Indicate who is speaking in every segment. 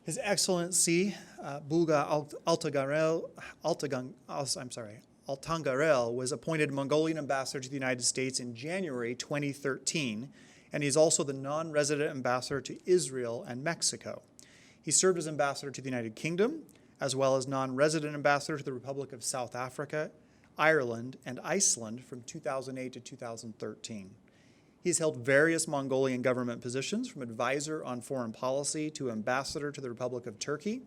Speaker 1: His Excellency Bulgaa Altangerel was appointed Mongolian ambassador to the United States in January 2013, and he's also the non-resident ambassador to Israel and Mexico. He served as ambassador to the United Kingdom, as well as non-resident ambassador to the Republic of South Africa, Ireland, and Iceland from 2008 to 2013. He's held various Mongolian government positions, from advisor on foreign policy to ambassador to the Republic of Turkey,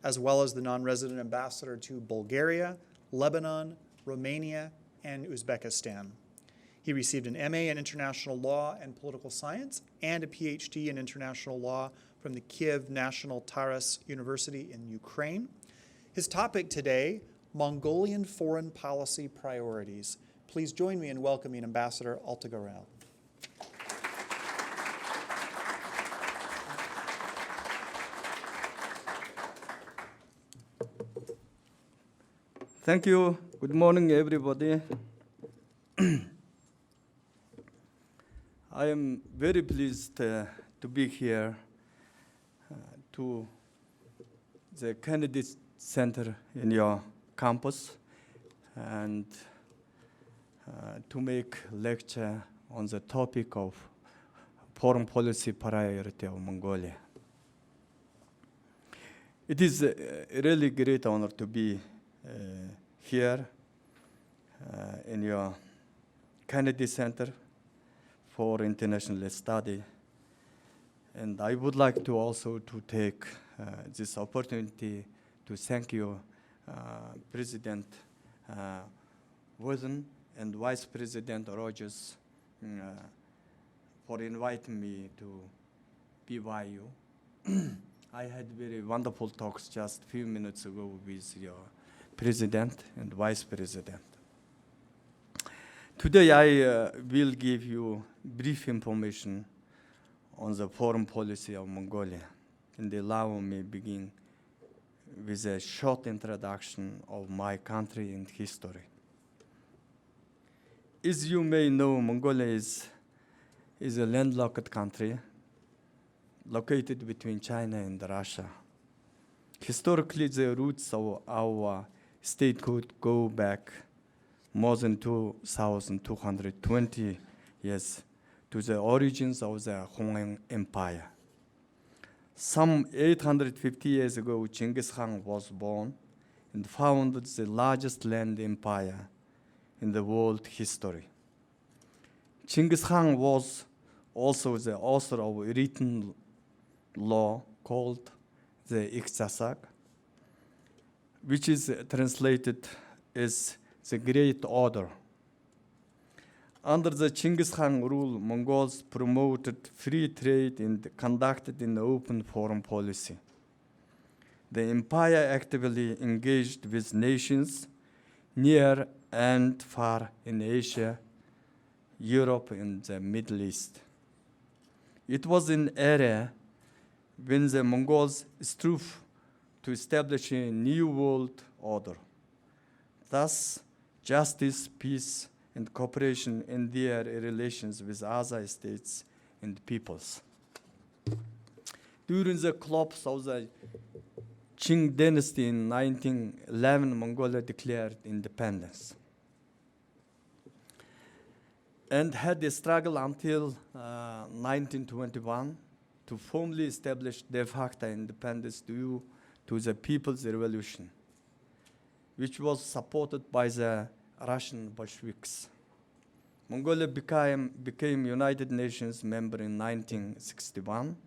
Speaker 1: as well as the non-resident ambassador to Bulgaria, Lebanon, Romania, and Uzbekistan. He received an MA in International Law and Political Science and a PhD in International Law from the Kiev National Taras University in Ukraine. His topic today, Mongolian Foreign Policy Priorities. Please join me in welcoming Ambassador Altangerel.
Speaker 2: Thank you. Good morning, everybody. I am very pleased to be here to the Kennedy Center in your campus and to make lecture on the topic of foreign policy priority of Mongolia. It is a really great honor to be here in your Kennedy Center for International Study. And I would like to also to take this opportunity to thank you, President Wozen and Vice President Rogers, for inviting me to BYU. I had very wonderful talks just a few minutes ago with your President and Vice President. Today I will give you brief information on the foreign policy of Mongolia, and allow me begin with a short introduction of my country and history. As you may know, Mongolia is a landlocked country located between China and Russia. Historically, the roots of our state could go back more than 2,220 years to the origins of the Han Empire. Some 850 years ago, Genghis Khan was born and founded the largest land empire in the world history. Genghis Khan was also the author of a written law called the Iktisak, which is translated as the Great Order. Under the Genghis Khan rule, Mongols promoted free trade and conducted an open foreign policy. The empire actively engaged with nations near and far in Asia, Europe, and the Middle East. It was an era when the Mongols strove to establish a new world order. Thus, justice, peace, and cooperation in their relations with other states and peoples. During the collapse of the Qing dynasty in 1911, Mongolia declared independence and had a struggle until 1921 to formally establish de facto independence due to the People's Revolution, which was supported by the Russian Bolsheviks. Mongolia became United Nations member in 1961,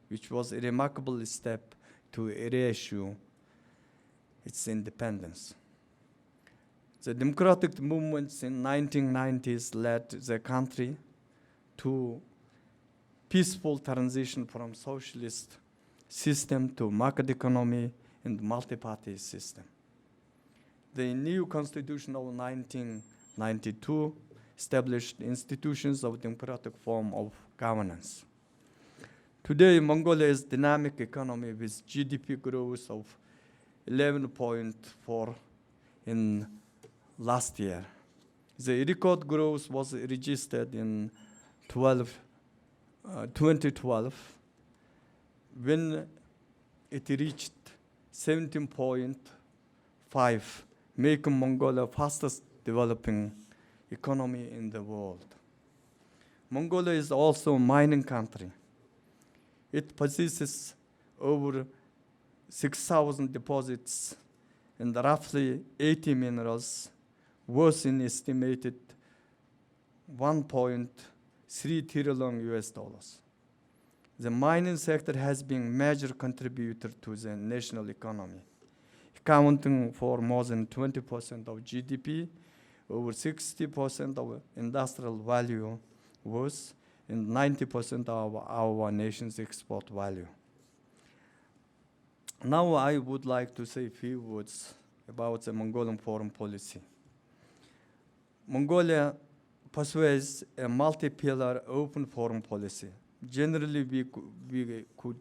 Speaker 2: which was a remarkable step to reissue its independence. The democratic movements in 1990s led the country to peaceful transition from socialist system to market economy and multi-party system. The new constitution of 1992 established institutions of democratic form of governance. Today, Mongolia is a dynamic economy with GDP growth of 11.4 in last year. The record growth was registered in 2012 when it reached 17.5, making Mongolia fastest developing economy in the world. Mongolia is also a mining country. It possesses over 6,000 deposits and roughly 80 minerals worth an estimated 1.3 trillion US dollars. The mining sector has been a major contributor to the national economy, accounting for more than 20% of GDP, over 60% of industrial value worth, and 90% of our nation's export value. Now I would like to say a few words about the Mongolian foreign policy. Mongolia pursues a multi-pillar open foreign policy. Generally, we could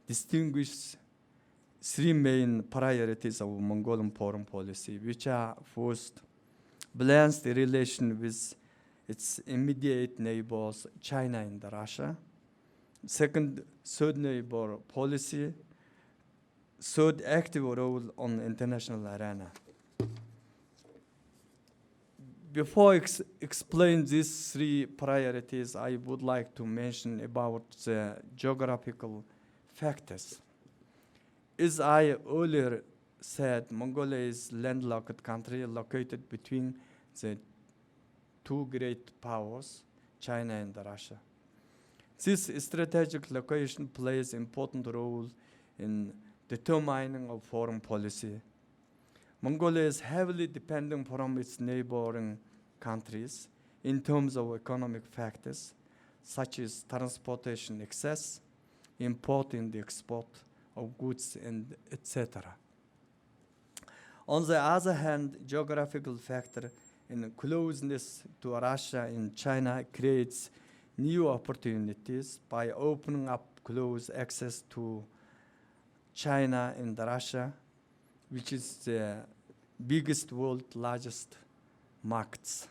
Speaker 2: distinguish three main priorities of Mongolian foreign policy, which are first, balanced relation with its immediate neighbors, China and Russia. Second, third neighbor policy. Third, active role on the international arena. Before I explain these three priorities, I would like to mention about the geographical factors. As I earlier said, Mongolia is a landlocked country located between the two great powers, China and Russia. This strategic location plays an important role in determining of foreign policy. Mongolia is heavily dependent from its neighboring countries in terms of economic factors, such as transportation access, import and export of goods, and etc. On the other hand, geographical factor in closeness to Russia and China creates new opportunities by opening up close access to China and Russia, which is the biggest world's largest markets.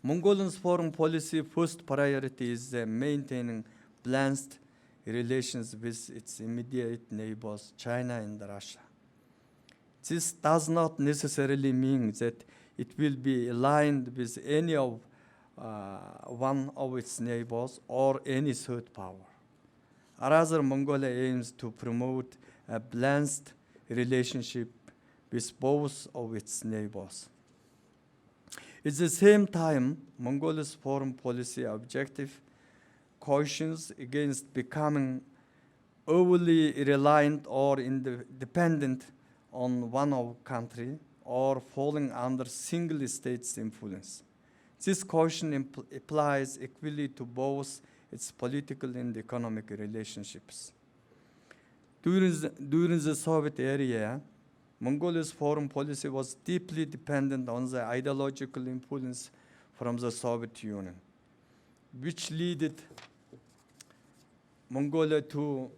Speaker 2: Mongolia's foreign policy first priority is maintaining balanced relations with its immediate neighbors, China and Russia. This does not necessarily mean that it will be aligned with any of one of its neighbors or any third power. Rather, Mongolia aims to promote a balanced relationship with both of its neighbors. At the same time, Mongolia's foreign policy objective cautions against becoming overly reliant or dependent on one of country or falling under single state's influence. This caution applies equally to both its political and economic relationships. During the Soviet era, Mongolia's foreign policy was deeply dependent on the ideological influence from the Soviet Union, which led Mongolia to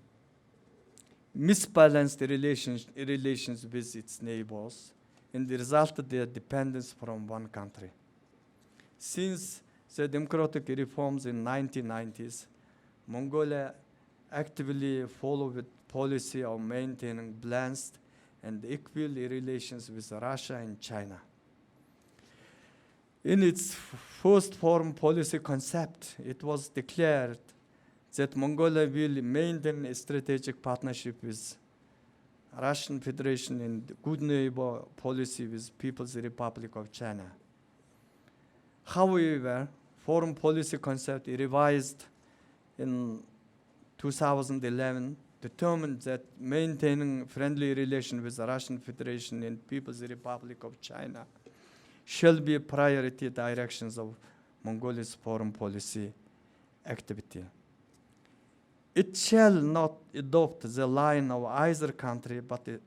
Speaker 2: misbalanced relations with its neighbors and resulted their dependence from one country. Since the democratic reforms in 1990s, Mongolia actively followed a policy of maintaining balanced and equal relations with Russia and China. In its first foreign policy concept, it was declared that Mongolia will maintain a strategic partnership with Russian Federation and good neighbor policy with People's Republic of China. However, foreign policy concept revised in 2011 determined that maintaining friendly relations with the Russian Federation and People's Republic of China shall be priority directions of Mongolia's foreign policy activity. It shall not adopt the line of either country, but it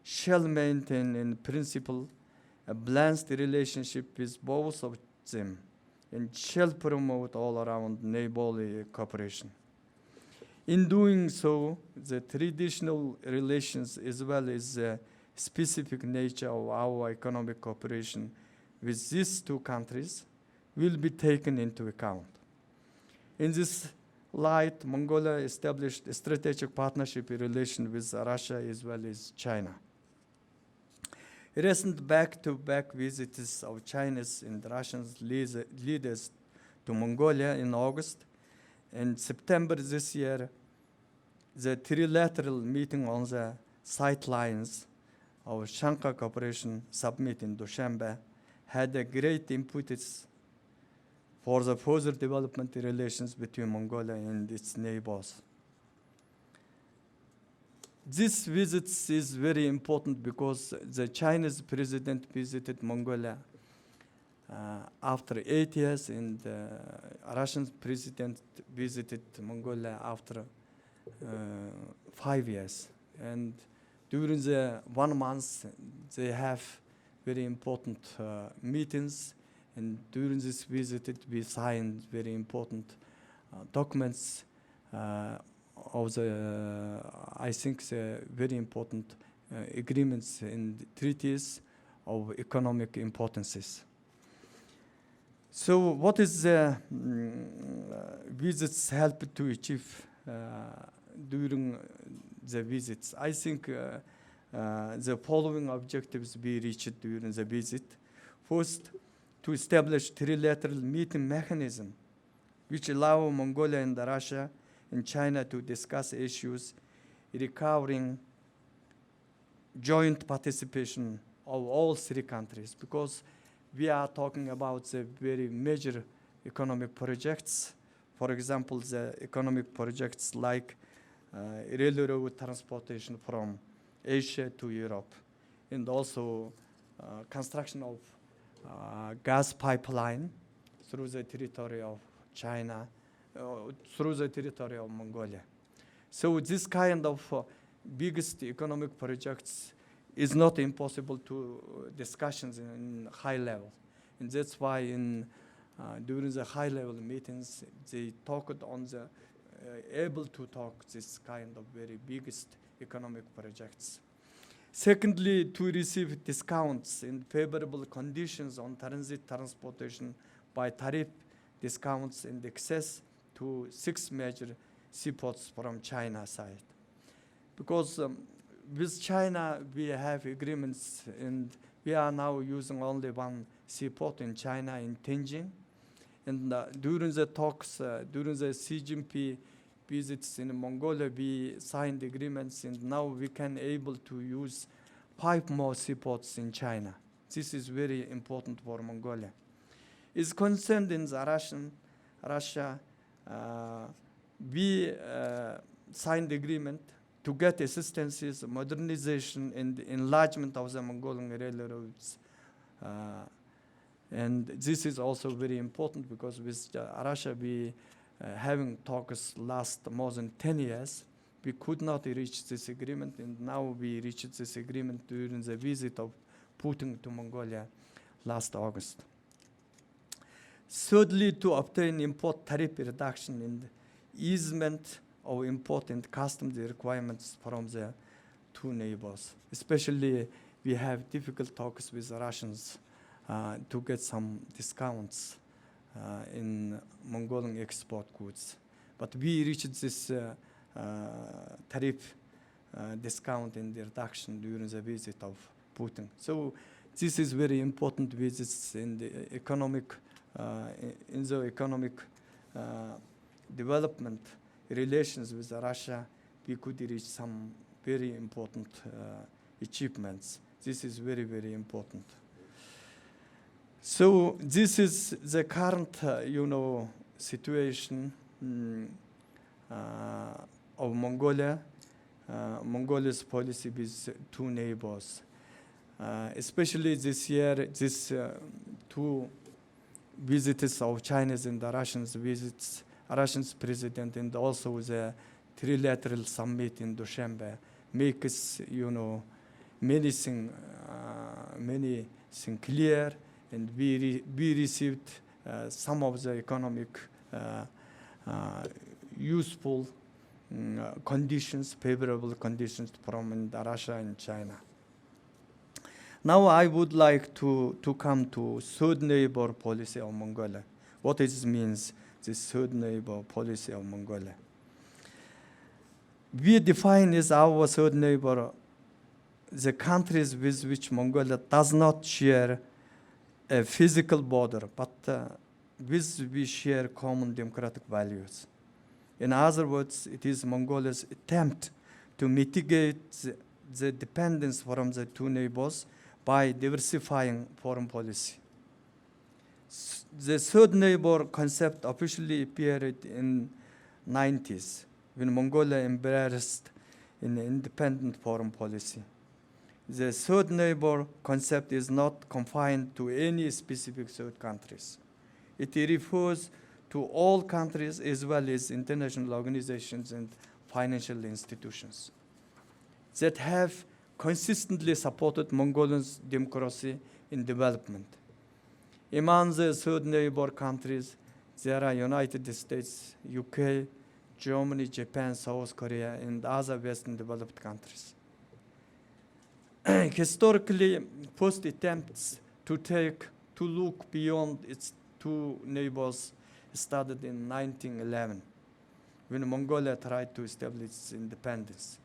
Speaker 2: shall maintain in principle a balanced relationship with both of them and shall promote all-around neighborly cooperation. In doing so, the traditional relations as well as the specific nature of our economic cooperation with these two countries will be taken into account. In this light, Mongolia established a strategic partnership relation with Russia as well as China. Recent back-to-back visits of Chinese and Russian leaders to Mongolia in August and September this year, the trilateral meeting on the sidelines of Shanghai Cooperation Summit in Dushanbe had a great impetus for the further development relations between Mongolia and its neighbors. This visit is very important because the Chinese president visited Mongolia after 8 years, and Russian president visited Mongolia after 5 years. And during the 1 month, they have very important meetings. And during this visit, we signed very important documents of the, I think, the very important agreements and treaties of economic importances. So what is the visits help to achieve during the visits? I think the following objectives be reached during the visit. First, to establish trilateral meeting mechanism which allow Mongolia and Russia and China to discuss issues requiring joint participation of all three countries, because we are talking about the very major economic projects. For example, the economic projects like railroad transportation from Asia to Europe, and also construction of gas pipeline through the territory of China, through the territory of Mongolia. So this kind of biggest economic projects is not impossible to discussions in high level. And that's why during the high level meetings, they talked on the, able to talk this kind of very biggest economic projects. Secondly, to receive discounts and favorable conditions on transit transportation by tariff discounts and access to 6 major seaports from China side. Because with China, we have agreements, and we are now using only one seaport in China, in Tianjin. And during the talks, during the Xi Jinping visits in Mongolia, we signed agreements, and now we can able to use 5 more seaports in China. This is very important for Mongolia. Is concerned in the Russia, we signed agreement to get assistances, modernization, and enlargement of the Mongolian railroads. And this is also very important because with Russia, we having talks last more than 10 years. We could not reach this agreement, and now we reached this agreement during the visit of Putin to Mongolia last August. Thirdly, to obtain import tariff reduction and easement of import and customs requirements from the two neighbors. Especially, we have difficult talks with the Russians to get some discounts in Mongolian export goods. But we reached this tariff discount and reduction during the visit of Putin. So this is very important visits in the economic development relations with Russia. We could reach some very important achievements. This is very, very important. So this is the current, situation of Mongolia, Mongolia's policy with two neighbors. Especially this year, this 2 visits of Chinese and the Russians visits, Russian's president, and also the trilateral summit in Dushanbe makes, many things clear, and we received some of the economic useful conditions, favorable conditions from Russia and China. Now I would like to come to third neighbor policy of Mongolia. What it means this third neighbor policy of Mongolia. We define as our third neighbor the countries with which Mongolia does not share a physical border, but with we share common democratic values. In other words, it is Mongolia's attempt to mitigate the dependence from the two neighbors by diversifying foreign policy. The third neighbor concept officially appeared in 90s when Mongolia embraced an independent foreign policy. The third neighbor concept is not confined to any specific third countries. It refers to all countries as well as international organizations and financial institutions that have consistently supported Mongolia's democracy in development. Among the third neighbor countries, there are United States, UK, Germany, Japan, South Korea, and other Western developed countries. Historically, first attempts to look beyond its two neighbors started in 1911, when Mongolia tried to establish its independence.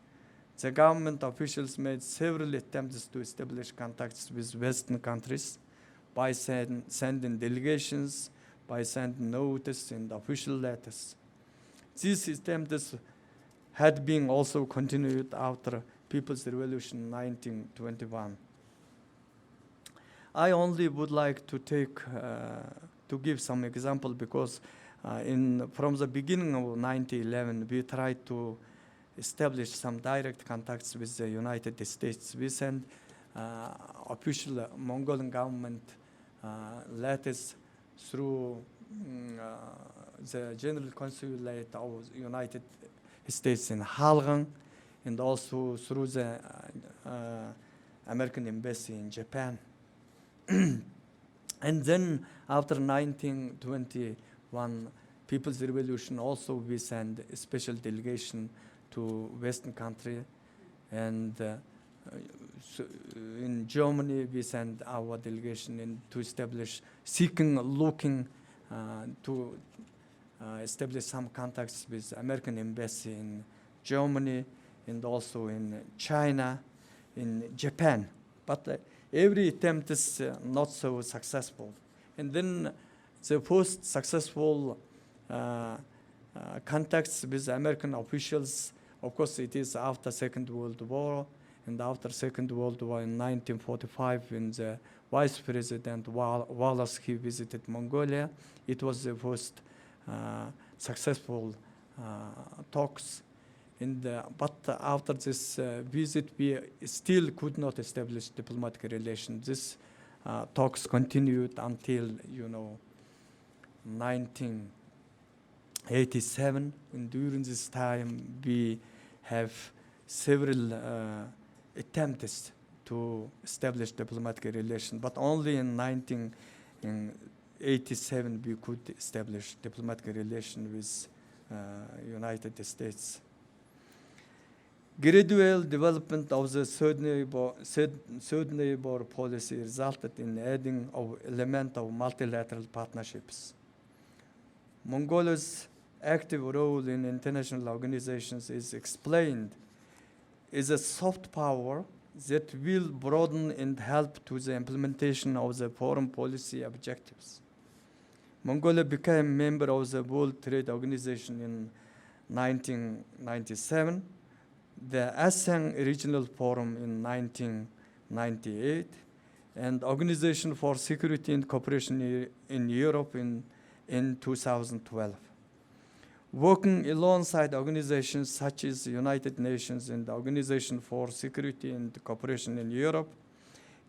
Speaker 2: The government officials made several attempts to establish contacts with Western countries by sending delegations, by sending notices and official letters. These attempts had been also continued after People's Revolution in 1921. I only would like to give some example because from the beginning of 1911, we tried to establish some direct contacts with the United States. We sent official Mongolian government letters through the General Consulate of the United States in Halgan, and also through the American Embassy in Japan. And then after 1921 People's Revolution, also we sent a special delegation to Western country, and in Germany we sent our delegation in to establish, looking to establish some contacts with American Embassy in Germany, and also in China, in Japan. But every attempt is not so successful. And then the first successful contacts with American officials, of course, it is after Second World War, and after Second World War in 1945, when the Vice President Wallace, he visited Mongolia, it was the first successful talks. But after this visit, we still could not establish diplomatic relations. This talks continued until 1987, and during this time we have several attempts to establish diplomatic relations, but only in 1987 we could establish diplomatic relations with United States. Gradual development of the third neighbor policy resulted in adding of element of multilateral partnerships. Mongolia's active role in international organizations is explained as a soft power that will broaden and help to the implementation of the foreign policy objectives. Mongolia became a member of the World Trade Organization in 1997, the ASEAN Regional Forum in 1998, and Organization for Security and Cooperation in Europe in 2012. Working alongside organizations such as the United Nations and the Organization for Security and Cooperation in Europe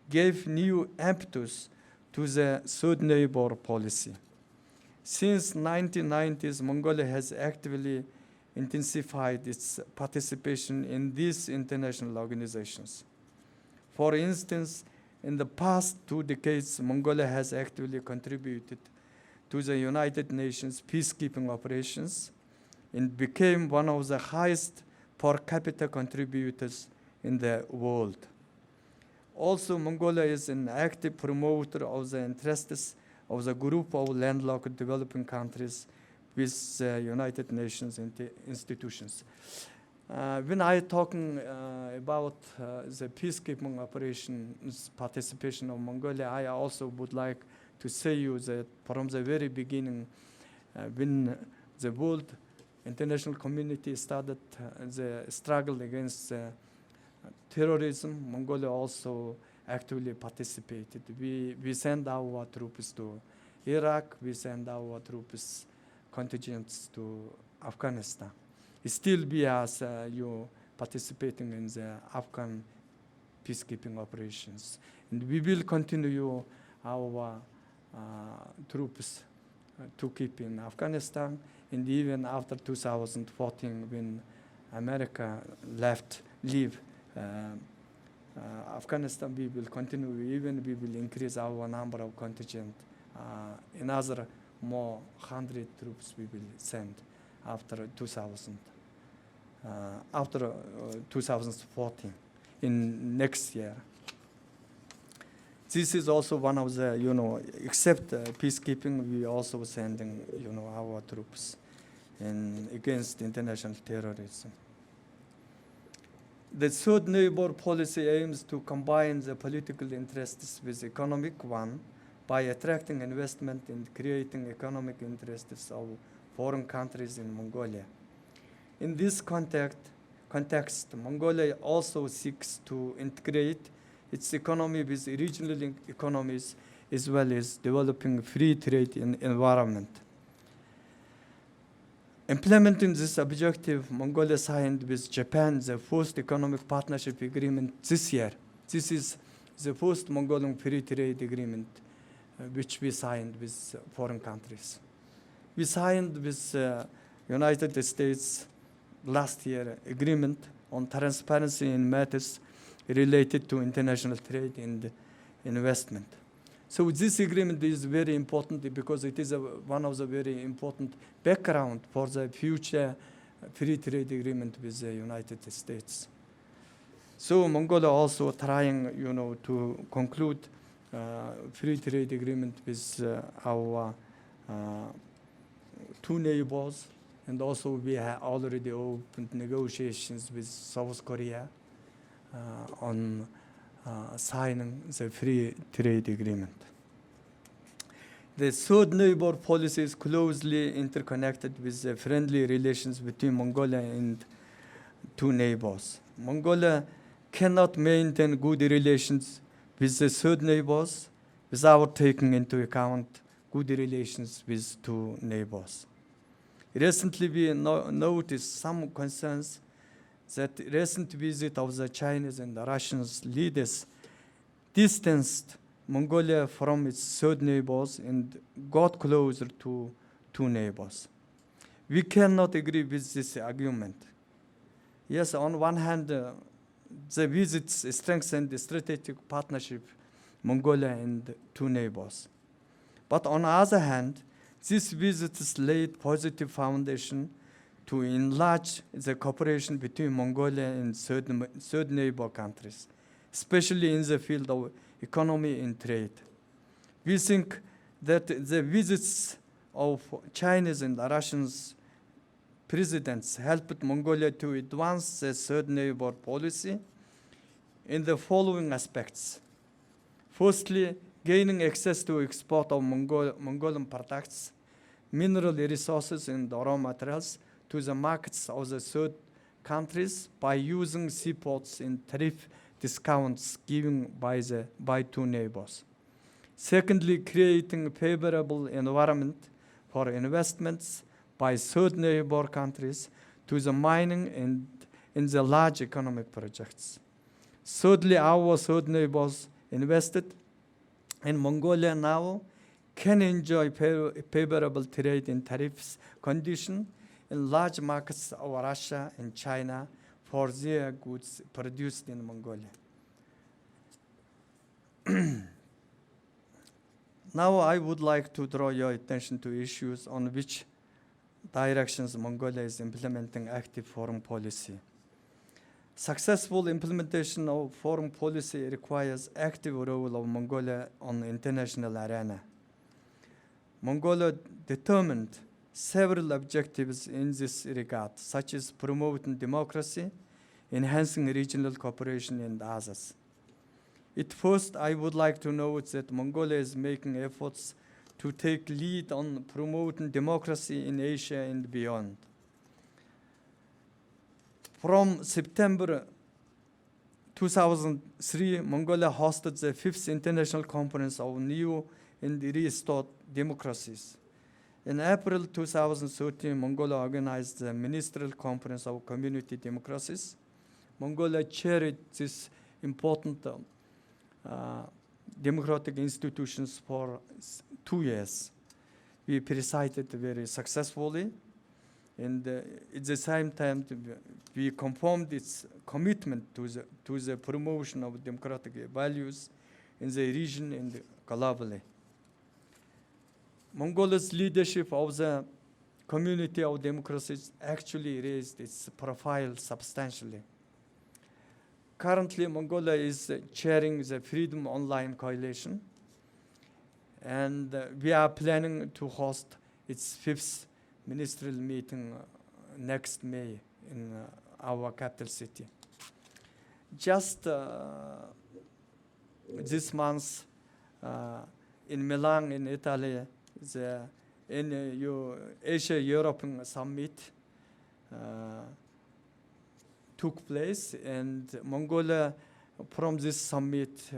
Speaker 2: gave new impetus to the third neighbor policy. Since 1990s, Mongolia has actively intensified its participation in these international organizations. For instance, in the past 2 decades, Mongolia has actively contributed to the United Nations peacekeeping operations and became one of the highest per capita contributors in the world. Also, Mongolia is an active promoter of the interests of the group of landlocked developing countries with United Nations institutions. When I talking about the peacekeeping operations participation of Mongolia, I also would like to say you that from the very beginning, when the world international community started the struggle against terrorism, Mongolia also actively participated. We send our troops to Iraq, we send our troops contingents to Afghanistan. Still be as you participating in the Afghan peacekeeping operations. And we will continue our troops to keep in Afghanistan, and even after 2014 when America leave Afghanistan, we will continue, even we will increase our number of contingent. Another more 100 troops we will send after 2014 in next year. This is also one of the, except peacekeeping, we also sending, our troops against international terrorism. The third neighbor policy aims to combine the political interests with economic one by attracting investment and creating economic interests of foreign countries in Mongolia. In this context, Mongolia also seeks to integrate its economy with regional economies, as well as developing free trade environment. Implementing this objective, Mongolia signed with Japan the first economic partnership agreement this year. This is the first Mongolian free trade agreement which we signed with foreign countries. We signed with United States last year agreement on transparency in matters related to international trade and investment. So this agreement is very important because it is one of the very important background for the future free trade agreement with the United States. So Mongolia also trying, to conclude free trade agreement with our two neighbors, and also we have already opened negotiations with South Korea on signing the free trade agreement. The third neighbor policy is closely interconnected with the friendly relations between Mongolia and two neighbors. Mongolia cannot maintain good relations with the third neighbors without taking into account good relations with two neighbors. Recently, we noticed some concerns that recent visit of the Chinese and the Russian leaders distanced Mongolia from its third neighbors and got closer to two neighbors. We cannot agree with this argument. Yes, on one hand, the visits strengthened the strategic partnership Mongolia and two neighbors. But on the other hand, these visits laid positive foundation to enlarge the cooperation between Mongolia and third neighbor countries, especially in the field of economy and trade. We think that the visits of Chinese and Russian presidents helped Mongolia to advance the third neighbor policy in the following aspects. Firstly, gaining access to export of Mongolian products, mineral resources and raw materials to the markets of the third countries by using seaports and tariff discounts given by two neighbors. Secondly, creating a favorable environment for investments by third neighbor countries to the mining and in the large economic projects. Thirdly, our third neighbors invested in Mongolia now can enjoy favorable trade and tariffs conditions in large markets of Russia and China for their goods produced in Mongolia. Now I would like to draw your attention to issues on which directions Mongolia is implementing active foreign policy. Successful implementation of foreign policy requires active role of Mongolia on the international arena. Mongolia determined several objectives in this regard, such as promoting democracy, enhancing regional cooperation, and others. At first, I would like to note that Mongolia is making efforts to take lead on promoting democracy in Asia and beyond. From September 2003, Mongolia hosted the 5th International Conference of New and Restored Democracies. In April 2013, Mongolia organized the Ministerial Conference of Community Democracies. Mongolia chaired this important democratic institutions for 2 years. We presided very successfully, and at the same time, we confirmed its commitment to the promotion of democratic values in the region and globally. Mongolia's leadership of the community of democracies actually raised its profile substantially. Currently, Mongolia is chairing the Freedom Online Coalition, and we are planning to host its 5th ministerial meeting next May in our capital city. Just this month, in Milan, in Italy, the Asia-Europe Summit took place, and Mongolia, from this summit,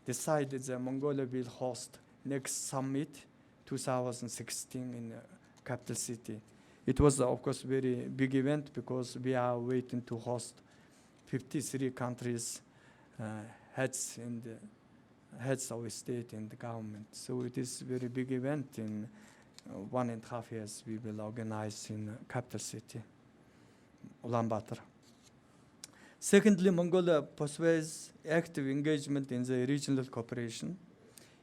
Speaker 2: decided that Mongolia will host next summit, 2016, in capital city. It was, of course, very big event because we are waiting to host 53 countries, heads of state and government. So it is a very big event. In 1.5 years, we will organize in capital city, Ulaanbaatar. Secondly, Mongolia pursues active engagement in the regional cooperation.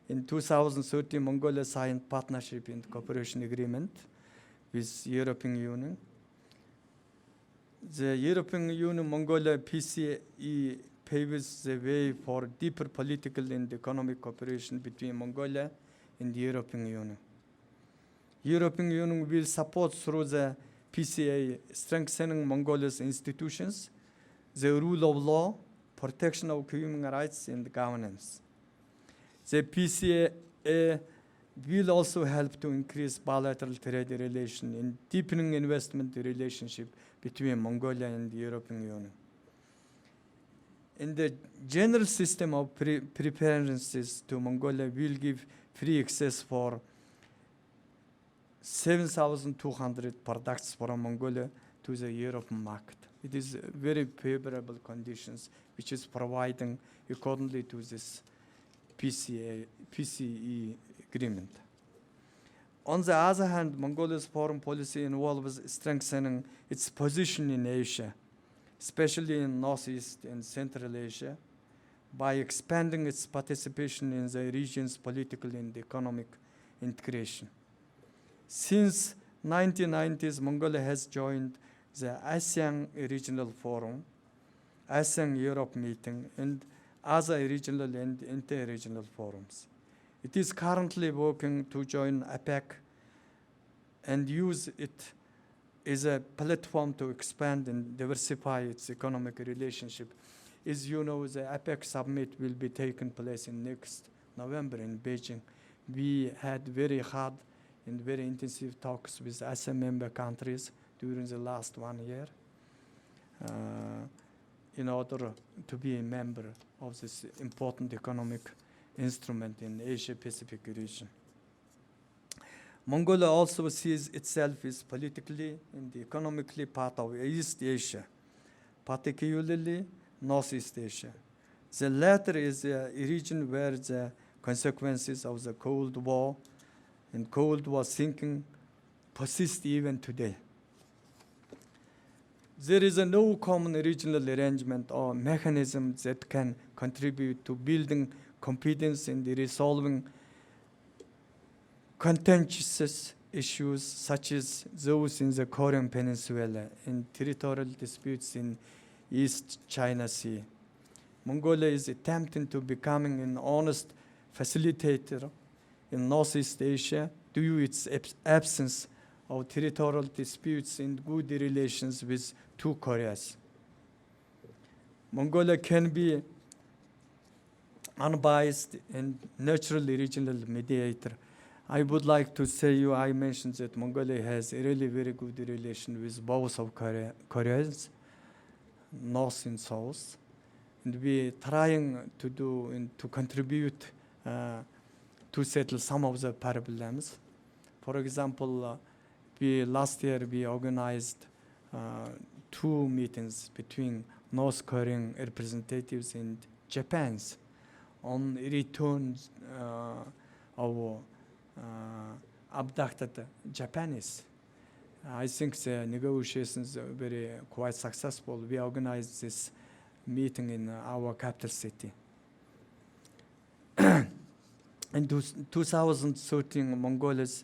Speaker 2: In 2013, Mongolia signed partnership and cooperation agreement with European Union. The European Union Mongolia PCE paves the way for deeper political and economic cooperation between Mongolia and the European Union. European Union will support through the PCA strengthening Mongolia's institutions, the rule of law, protection of human rights, and governance. The PCA will also help to increase bilateral trade relations and deepening investment relationship between Mongolia and the European Union. In the general system of preferences to Mongolia will give free access for 7,200 products from Mongolia to the European market. It is very favorable conditions which is providing accordingly to this PCE agreement. On the other hand, Mongolia's foreign policy involves strengthening its position in Asia, especially in Northeast and Central Asia, by expanding its participation in the region's political and economic integration. Since 1990s, Mongolia has joined the ASEAN Regional Forum, ASEAN Europe meeting, and other regional and inter-regional forums. It is currently working to join APEC and use it as a platform to expand and diversify its economic relationship. As you know, the APEC summit will be taking place in next November in Beijing. We had very hard and very intensive talks with ASEAN member countries during the last 1 year in order to be a member of this important economic instrument in Asia-Pacific region. Mongolia also sees itself as politically and economically part of East Asia, particularly Northeast Asia. The latter is a region where the consequences of the Cold War and Cold War thinking persist even today. There is no common regional arrangement or mechanism that can contribute to building competence in resolving contentious issues such as those in the Korean Peninsula and territorial disputes in East China Sea. Mongolia is attempting to becoming an honest facilitator in Northeast Asia due its absence of territorial disputes and good relations with two Koreas. Mongolia can be unbiased and naturally regional mediator. I would like to say I mentioned that Mongolia has a really very good relation with both of Koreas, North and South, and we trying to do and to contribute to settle some of the problems. For example, last year we organized 2 meetings between North Korean representatives and Japan's on return of abducted Japanese. I think the negotiations are very quite successful. We organized this meeting in our capital city. In 2013, Mongolia's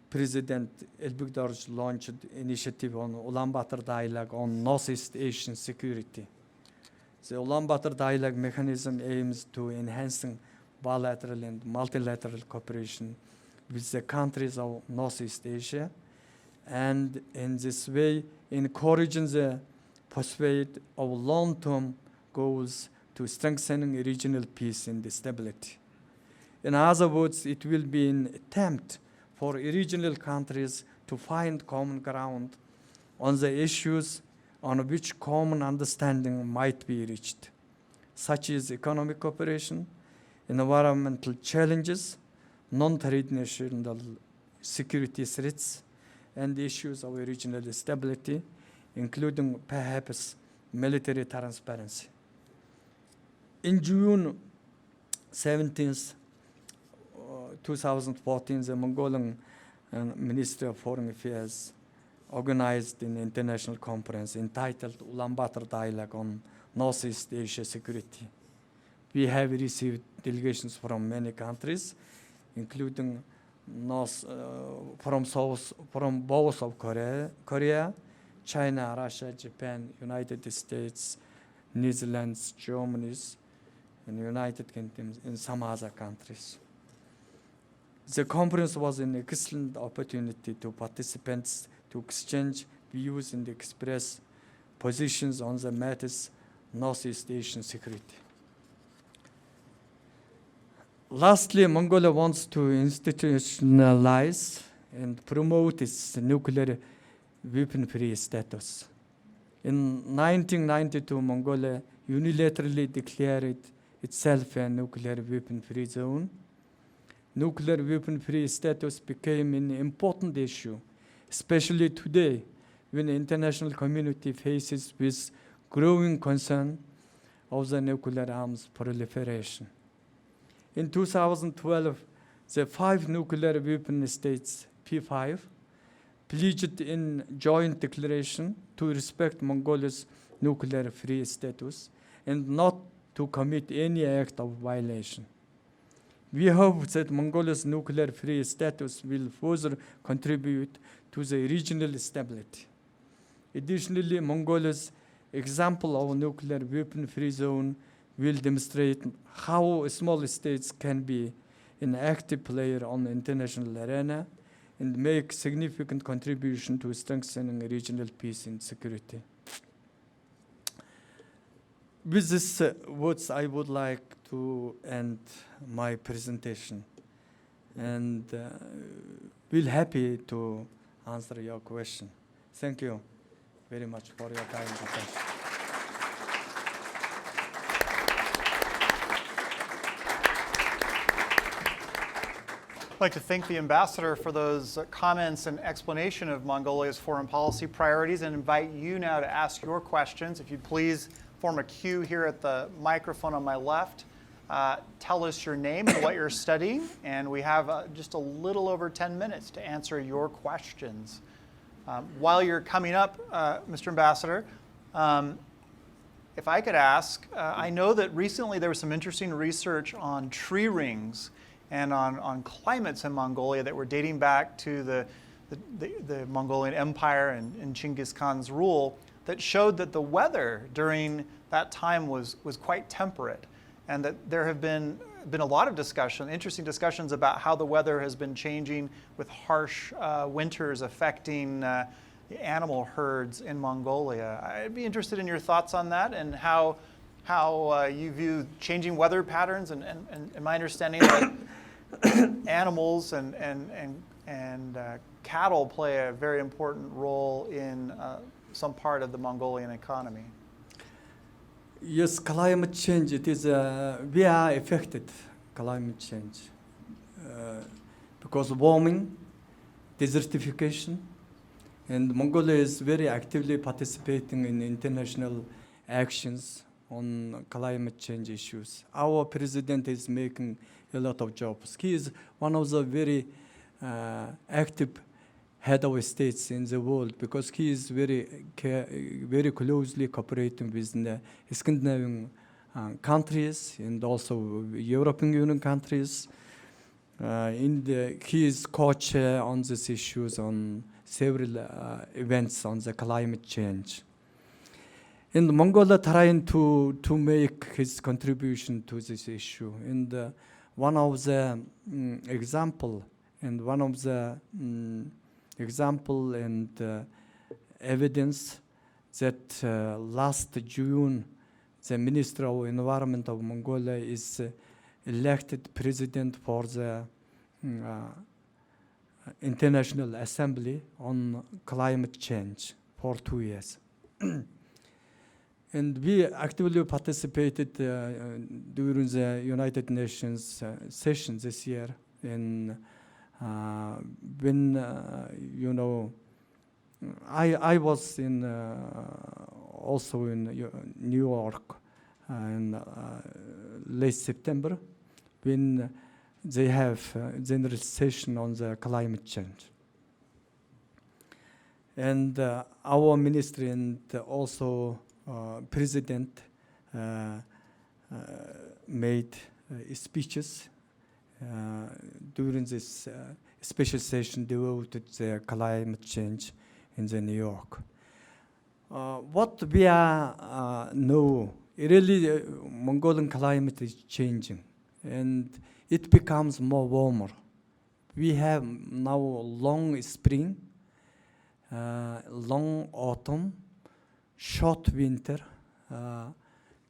Speaker 2: President Elbegdarj launched initiative on Ulaanbaatar Dialogue on Northeast Asian security. The Ulaanbaatar Dialogue mechanism aims to enhancing bilateral and multilateral cooperation with the countries of Northeast Asia, and in this way encouraging the pursuit of long-term goals to strengthening regional peace and stability. In other words, it will be an attempt for regional countries to find common ground on the issues on which common understanding might be reached, such as economic cooperation, environmental challenges, non-traditional security threats, and issues of regional stability, including perhaps military transparency. In June 17th, 2014, the Mongolian Ministry of Foreign Affairs organized an international conference entitled Ulaanbaatar Dialogue on Northeast Asia Security. We have received delegations from many countries, including from both of Korea, China, Russia, Japan, United States, New Zealand, Germany, and United Kingdom, and some other countries. The conference was an excellent opportunity to participants to exchange views and express positions on the matters Northeast Asian security. Lastly, Mongolia wants to institutionalize and promote its nuclear weapon-free status. In 1992, Mongolia unilaterally declared itself a nuclear weapon-free zone. Nuclear weapon-free status became an important issue, especially today when the international community faces with growing concern of the nuclear arms proliferation. In 2012, the 5 nuclear weapon states, P5, pledged in joint declaration to respect Mongolia's nuclear-free status and not to commit any act of violation. We hope that Mongolia's nuclear-free status will further contribute to the regional stability. Additionally, Mongolia's example of a nuclear weapon-free zone will demonstrate how small states can be an active player on the international arena and make significant contribution to strengthening regional peace and security. With these words, I would like to end my presentation, and we're happy to answer your question. Thank you very much for your kind attention.
Speaker 1: I'd like to thank the ambassador for those comments and explanation of Mongolia's foreign policy priorities, and invite you now to ask your questions. If you'd please form a queue here at the microphone on my left. Tell us your name and what you're studying, and we have just a little over 10 minutes to answer your questions. While you're coming up, Mr. Ambassador, if I could ask, I know that recently there was some interesting research on tree rings and on climates in Mongolia that were dating back to the Mongolian Empire and Genghis Khan's rule, that showed that the weather during that time was quite temperate, and that there have been been a lot of discussion, interesting discussions about how the weather has been changing with harsh winters affecting animal herds in Mongolia. I'd be interested in your thoughts on that and how you view changing weather patterns and my understanding that animals and cattle play a very important role in some part of the Mongolian economy.
Speaker 2: Yes, climate change, it is, we are affected climate change because warming, desertification, and Mongolia is very actively participating in international actions on climate change issues. Our president is making a lot of jobs. He is one of the very active head of states in the world because he is very closely cooperating with the Scandinavian countries and also European Union countries. He is co-chair on these issues on several events on the climate change. And Mongolia trying to make his contribution to this issue. And one of the example and evidence that last June, the Minister of Environment of Mongolia is elected president for the International Assembly on Climate Change for 2 years. And we actively participated during the United Nations session this year. And when, I was also in New York in late September when they have general session on the climate change. And our ministry and also president made speeches during this special session devoted to the climate change in the New York. What we know, really Mongolian climate is changing and it becomes more warmer. We have now long spring, long autumn, short winter,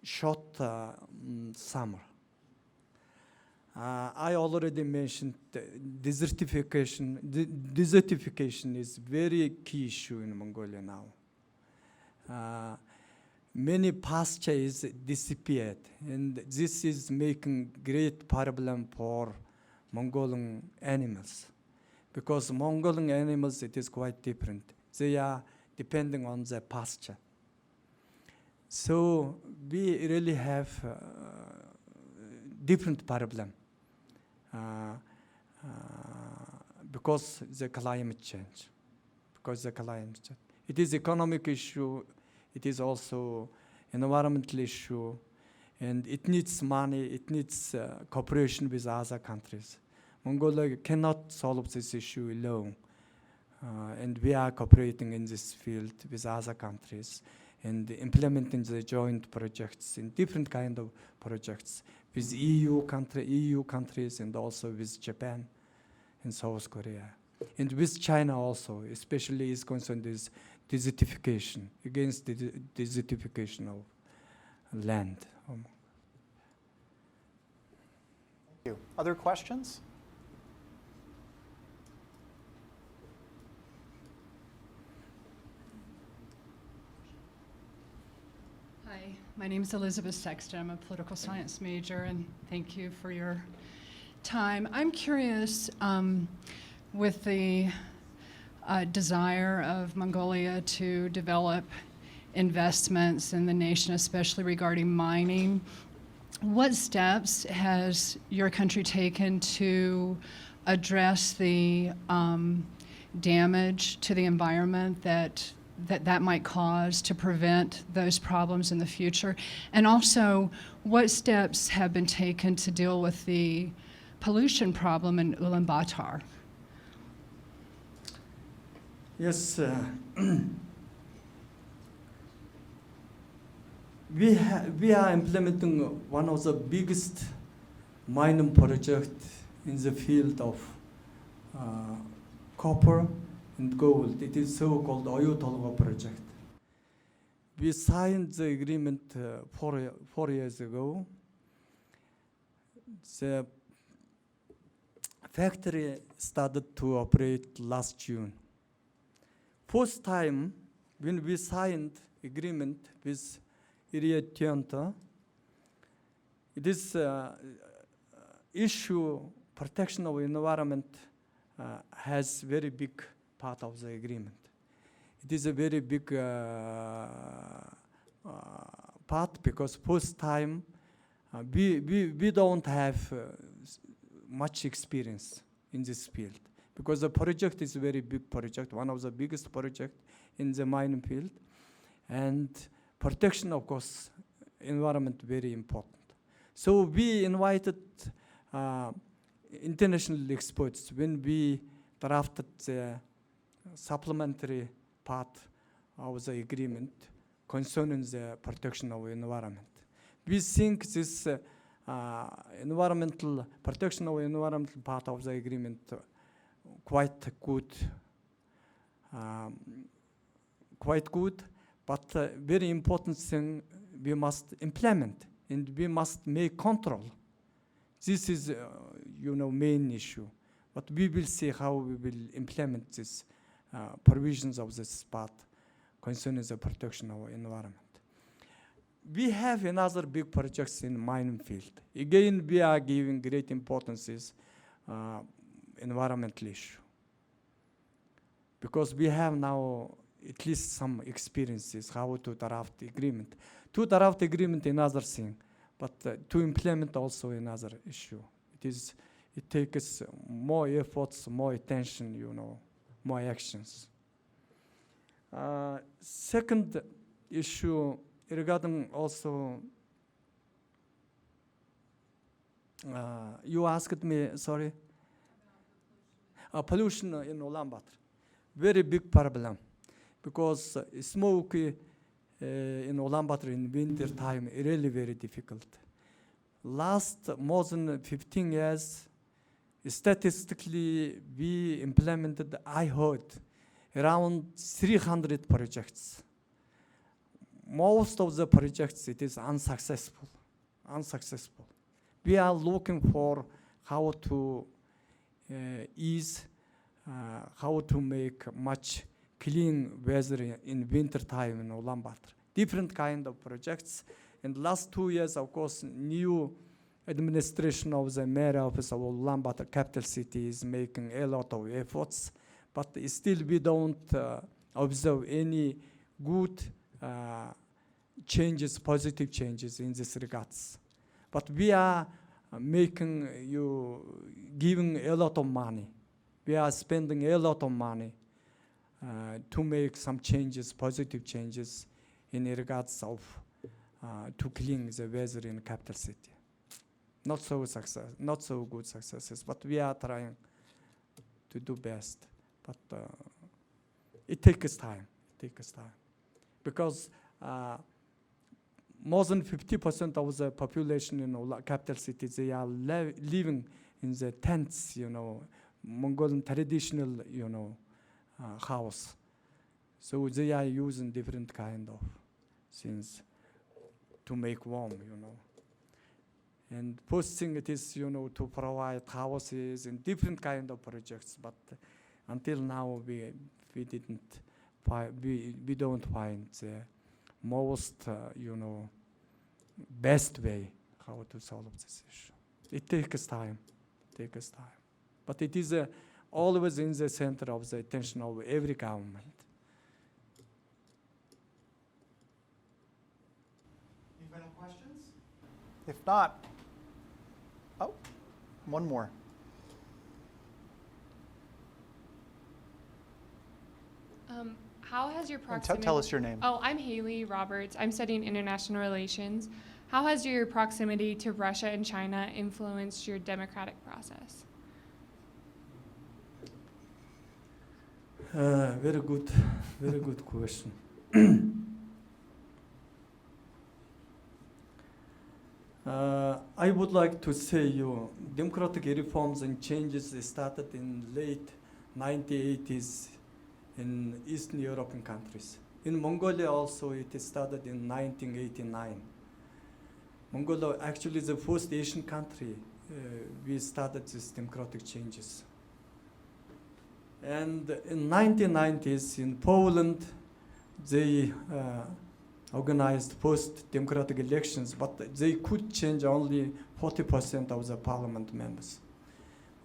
Speaker 2: short summer. I already mentioned desertification. Desertification is very key issue in Mongolia now. Many pastures disappeared, and this is making great problem for Mongolian animals, because Mongolian animals, it is quite different. They are depending on the pasture. So we really have different problem because the climate change. It is economic issue. It is also environmental issue, and it needs money. It needs cooperation with other countries. Mongolia cannot solve this issue alone, and we are cooperating in this field with other countries and implementing the joint projects in different kind of projects with EU countries and also with Japan and South Korea. And with China also, especially is concerned with desertification, against the desertification of land.
Speaker 1: Thank you. Other questions?
Speaker 3: Hi, my name is Elizabeth Sexton. I'm a political science major, and thank you for your time. I'm curious, with the desire of Mongolia to develop investments in the nation, especially regarding mining, what steps has your country taken to address the damage to the environment that might cause to prevent those problems in the future? And also, what steps have been taken to deal with the pollution problem in Ulaanbaatar?
Speaker 2: Yes, we are implementing one of the biggest mining project in the field of copper and gold. It is so-called Oyu Tolgoi project. We signed the agreement 4 years ago. The factory started to operate last June. First time when we signed agreement with Iriya Tionta, this issue, protection of environment, has very big part of the agreement. It is a very big part because first time we don't have much experience in this field because the project is a very big project, one of the biggest project in the mining field, and protection, of course, environment very important. So we invited international experts when we drafted the supplementary part of the agreement concerning the protection of environment. We think this environmental protection of environmental part of the agreement quite good, but very important thing we must implement and we must make control. This is main issue, but we will see how we will implement this provisions of this part concerning the protection of environment. We have another big projects in mining field. Again, we are giving great importance environmental issue because we have now at least some experiences how to draft agreement. To draft agreement another thing, but to implement also another issue. It takes more efforts, more attention, more actions. Second issue regarding also, you asked me, sorry? Pollution in Ulaanbaatar. Very big problem because smoke in Ulaanbaatar in winter time is really very difficult. Last more than 15 years, statistically we implemented, I heard, around 300 projects. Most of the projects, it is unsuccessful. We are looking for how to ease, how to make much clean weather in winter time in Ulaanbaatar. Different kind of projects. In the last 2 years, of course, new administration of the mayor office of Ulaanbaatar, capital city, is making a lot of efforts, but still we don't observe any good changes, positive changes in this regards. But we are giving a lot of money. We are spending a lot of money to make some changes, positive changes in regards of to clean the weather in capital city. Not so good successes, but we are trying to do best. But it takes time. Because more than 50% of the population in capital cities, they are living in the tents, Mongolian traditional, house. So they are using different kind of things to make warm, And first thing it is, to provide houses and different kind of projects. But until now, we don't find the most, best way how to solve this issue. It takes time. But it is always in the center of the attention of every government.
Speaker 1: Any final questions? If not, one more.
Speaker 4: How has your proximity...
Speaker 1: Tell us your name.
Speaker 4: Oh, I'm Haley Roberts. I'm studying international relations. How has your proximity to Russia and China influenced your democratic process?
Speaker 2: Very good question. I would like to say democratic reforms and changes started in late 1980s in Eastern European countries. In Mongolia also it started in 1989. Mongolia actually is the first Asian country we started these democratic changes. And in 1990s in Poland, they organized post-democratic elections, but they could change only 40% of the parliament members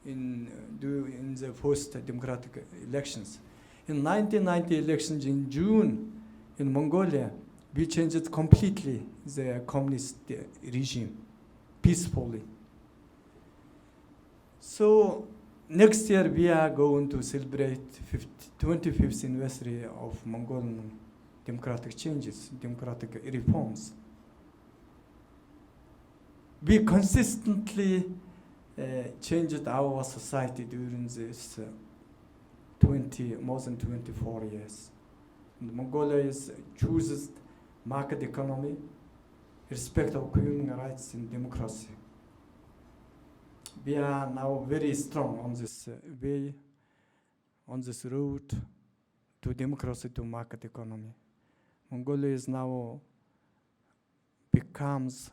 Speaker 2: in the post-democratic elections. In 1990 elections in June in Mongolia, we changed completely the communist regime peacefully. So next year we are going to celebrate 25th anniversary of Mongolian democratic changes, democratic reforms. We consistently changed our society during this more than 24 years. And Mongolia chooses market economy, respect of human rights and democracy. We are now very strong on this way, on this road to democracy, to market economy. Mongolia is now becomes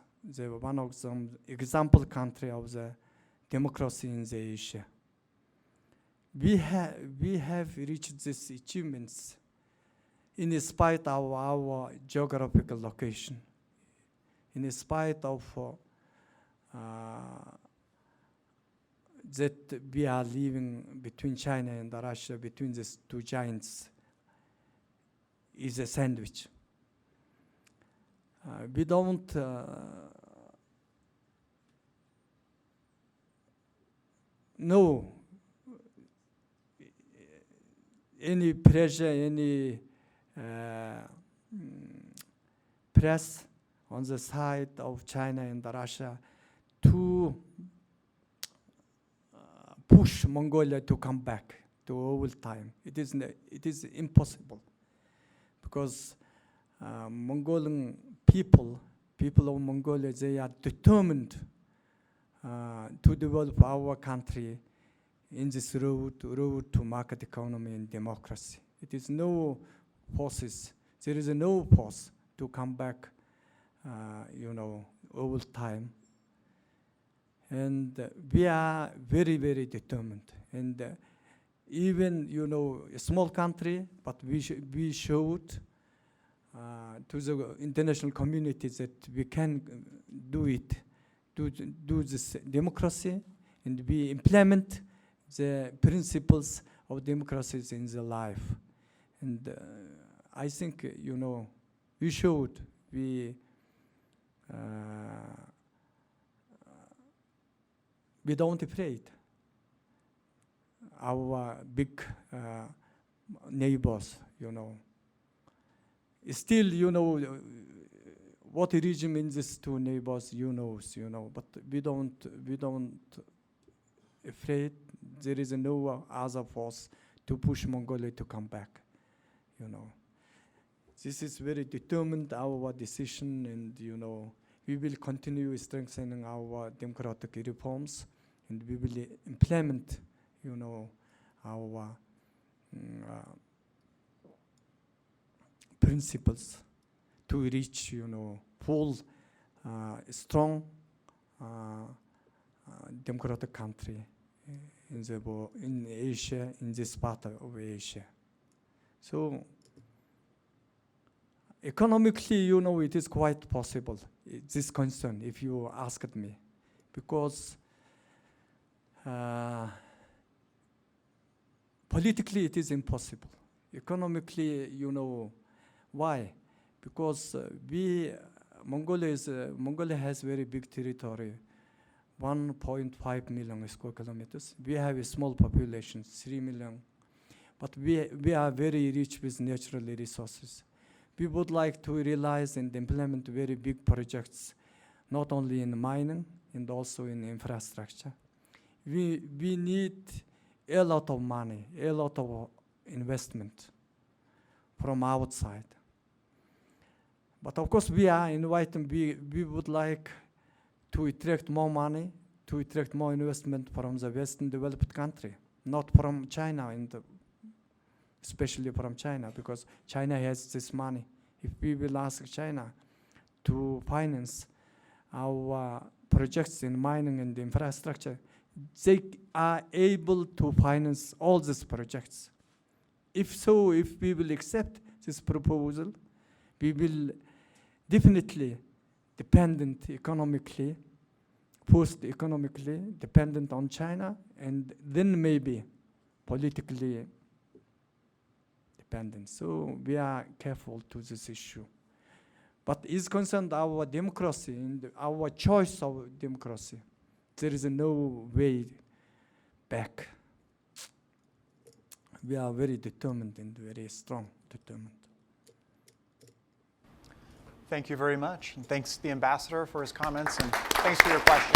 Speaker 2: one of the example country of the democracy in the Asia. We have reached these achievements in spite of our geographical location, in spite of that we are living between China and Russia, between these two giants, is a sandwich. We don't know any pressure, any press on the side of China and Russia to push Mongolia to come back to old time. It is impossible, because Mongolian people of Mongolia, they are determined to develop our country in this road to market economy and democracy. It is no forces. There is no force to come back, old time. And we are very, very determined. And even, a small country, but we showed to the international community that we can do it, do this democracy, and we implement the principles of democracy in the life. And I think, we showed, we don't afraid our big neighbors, Still, what regime in these two neighbors, but we don't afraid. There is no other force to push Mongolia to come back, This is very determined, our decision, and, we will continue strengthening our democratic reforms, and we will implement, our principles to reach, full, strong democratic country in Asia, in this part of Asia. So economically, it is quite possible, this concern, if you asked me, because politically it is impossible. Economically, why? Because Mongolia has very big territory, 1.5 million square kilometers. We have a small population, 3 million, but we are very rich with natural resources. We would like to realize and implement very big projects, not only in mining and also in infrastructure. We need a lot of money, a lot of investment from outside. But of course we are inviting, we would like to attract more money, to attract more investment from the Western developed country, not from China, especially from China, because China has this money. If we will ask China to finance our projects in mining and infrastructure, they are able to finance all these projects. If so, if we will accept this proposal, we will definitely dependent economically, post-economically dependent on China, and then maybe politically dependent. So we are careful to this issue. But is concerned our democracy and our choice of democracy, there is no way back. We are very determined and very strong, determined.
Speaker 1: Thank you very much. And thanks to the ambassador for his comments, and thanks for your question.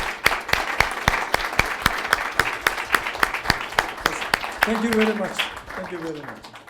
Speaker 2: Thank you very much. Thank you very much.